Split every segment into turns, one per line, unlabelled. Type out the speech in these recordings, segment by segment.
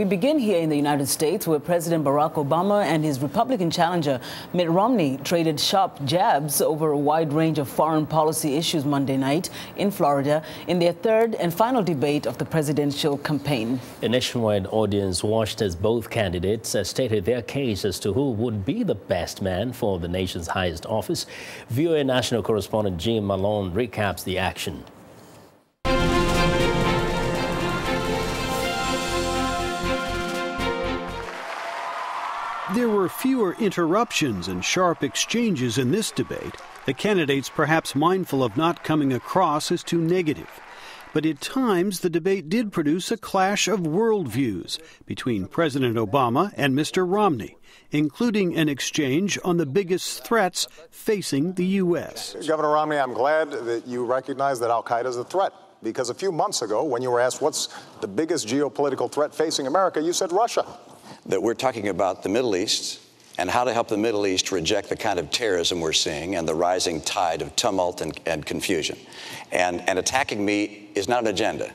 We begin here in the United States, where President Barack Obama and his Republican challenger Mitt Romney traded sharp jabs over a wide range of foreign policy issues Monday night in Florida in their third and final debate of the presidential campaign.
A nationwide audience watched as both candidates stated their case as to who would be the best man for the nation's highest office. VOA national correspondent Jim Malone recaps the action.
There were fewer interruptions and sharp exchanges in this debate, the candidates perhaps mindful of not coming across as too negative. But at times, the debate did produce a clash of worldviews between President Obama and Mr. Romney, including an exchange on the biggest threats facing the U.S.
Governor Romney, I'm glad that you recognize that al-Qaeda is a threat, because a few months ago, when you were asked what's the biggest geopolitical threat facing America, you said Russia.
That we're talking about the Middle East and how to help the Middle East reject the kind of terrorism we're seeing and the rising tide of tumult and confusion. And attacking me is not an agenda.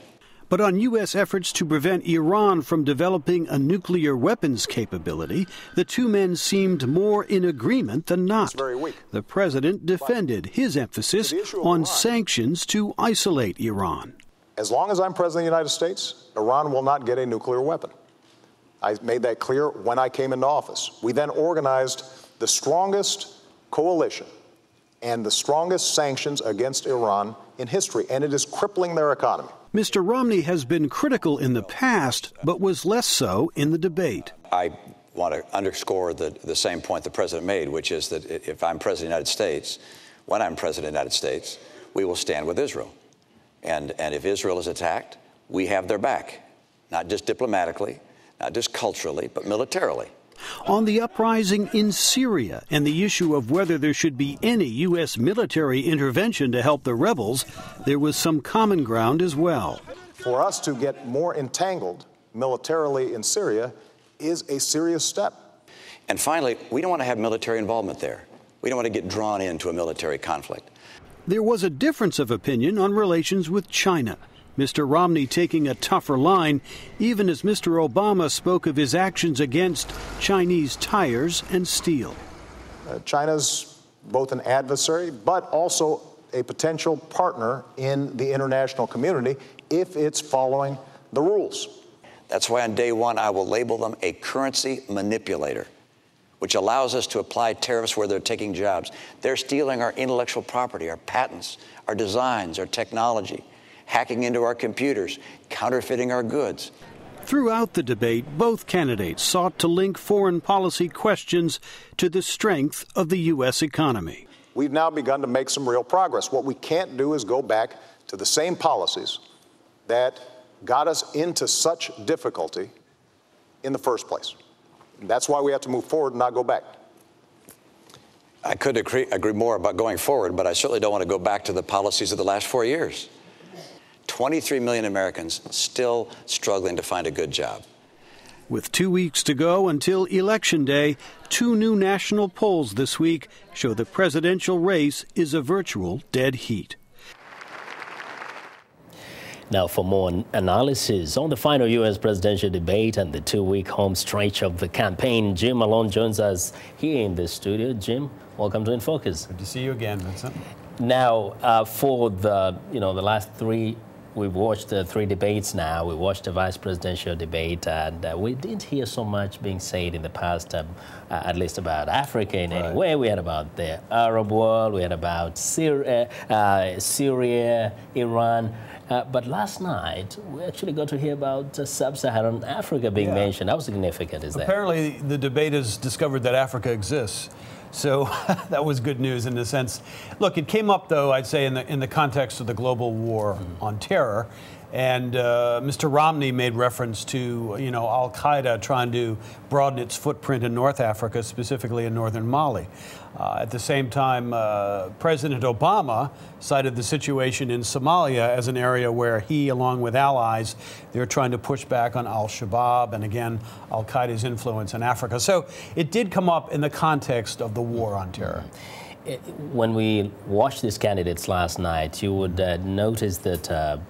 But on U.S. efforts to prevent Iran from developing a nuclear weapons capability, the two men seemed more in agreement than not.
It's very weak.
The president defended his emphasis on sanctions to isolate Iran.
As long as I'm president of the United States, Iran will not get a nuclear weapon. I made that clear when I came into office. We then organized the strongest coalition and the strongest sanctions against Iran in history, and it is crippling their economy.
Mr. Romney has been critical in the past, but was less so in the debate.
I want to underscore the same point the president made, which is that if I'm president of the United States, when I'm president of the United States, we will stand with Israel. And if Israel is attacked, we have their back, not just diplomatically, not just culturally, but militarily.
On the uprising in Syria and the issue of whether there should be any U.S. military intervention to help the rebels, there was some common ground as well.
For us to get more entangled militarily in Syria is a serious step.
And finally, we don't want to have military involvement there. We don't want to get drawn into a military conflict.
There was a difference of opinion on relations with China. Mr. Romney taking a tougher line, even as Mr. Obama spoke of his actions against Chinese tires and steel.
China's both an adversary, but also a potential partner in the international community if it's following the rules.
That's why on day one, I will label them a currency manipulator, which allows us to apply tariffs where they're taking jobs. They're stealing our intellectual property, our patents, our designs, our technology, hacking into our computers, counterfeiting our goods.
Throughout the debate, both candidates sought to link foreign policy questions to the strength of the U.S. economy.
We've now begun to make some real progress. What we can't do is go back to the same policies that got us into such difficulty in the first place. And that's why we have to move forward and not go back.
I could agree more about going forward, but I certainly don't want to go back to the policies of the last 4 years. 23 million Americans still struggling to find a good job.
With 2 weeks to go until Election Day, two new national polls this week show the presidential race is a virtual dead heat.
Now, for more analysis on the final U.S. presidential debate and the two-week home stretch of the campaign, Jim Malone joins us here in the studio. Jim, welcome to In Focus.
Good to see you again, Vincent.
Now, for the last three. We've watched three debates now. We watched the vice presidential debate, and we didn't hear so much being said in the past, at least about Africa in any way. We had about the Arab world, we had about Syria, Iran. But last night, we actually got to hear about sub-Saharan Africa being mentioned. How significant is that?
Apparently, the debaters discovered that Africa exists. So that was good news in a sense. Look, it came up, though, I'd say, in the context of the global war on terror. And Mr. Romney made reference to, al-Qaeda trying to broaden its footprint in North Africa, specifically in northern Mali. At the same time, President Obama cited the situation in Somalia as an area where he, along with allies, they're trying to push back on al-Shabaab and, again, al-Qaeda's influence in Africa. So it did come up in the context of the war on terror.
When we watched these candidates last night, you would notice that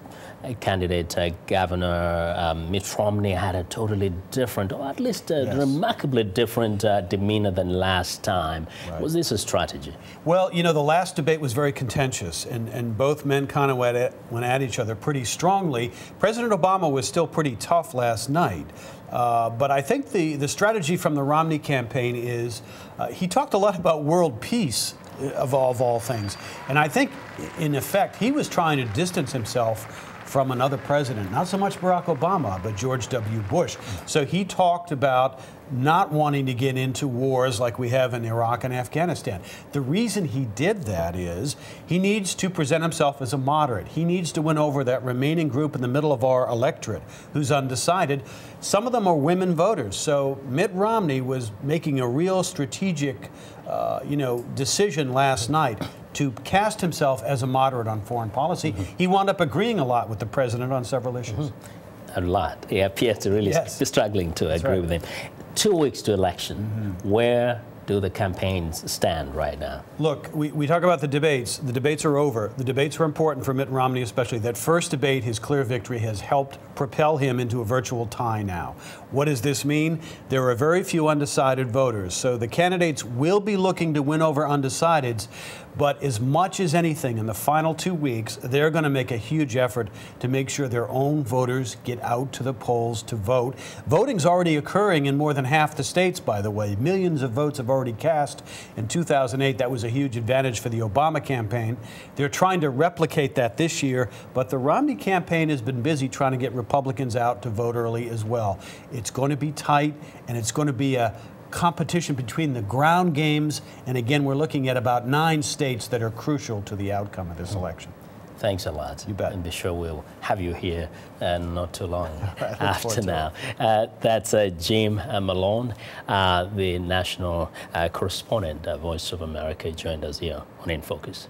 candidate, Governor Mitt Romney, had a totally different, or at least a remarkably different demeanor than last time. Right. Was this a strategy?
Well, you know, the last debate was very contentious, and both men kind of went at each other pretty strongly. President Obama was still pretty tough last night. But I think the strategy from the Romney campaign is he talked a lot about world peace of all things. And I think, in effect, he was trying to distance himself from another president, not so much Barack Obama, but George W. Bush. So he talked about not wanting to get into wars like we have in Iraq and Afghanistan. The reason he did that is he needs to present himself as a moderate. He needs to win over that remaining group in the middle of our electorate who's undecided. Some of them are women voters. So Mitt Romney was making a real strategic decision last night to cast himself as a moderate on foreign policy. He wound up agreeing a lot with the president on several issues.
A lot. He appears to really be struggling to agree with him. 2 weeks to election. Where do the campaigns stand right now?
Look, we talk about the debates. The debates are over. The debates are important for Mitt Romney especially. That first debate, his clear victory, has helped propel him into a virtual tie now. What does this mean? There are very few undecided voters. So the candidates will be looking to win over undecideds, but as much as anything, in the final 2 weeks, they're going to make a huge effort to make sure their own voters get out to the polls to vote. Voting's already occurring in more than half the states, by the way. Millions of votes have already cast. In 2008, that was a huge advantage for the Obama campaign. They're trying to replicate that this year, but the Romney campaign has been busy trying to get Republicans out to vote early as well. It's going to be tight, and it's going to be a competition between the ground games, and again, we're looking at about 9 states that are crucial to the outcome of this election.
Thanks a lot.
You bet.
And be sure we'll have you here not too long after now. That's Jim Malone, the national correspondent, Voice of America, joined us here on In Focus.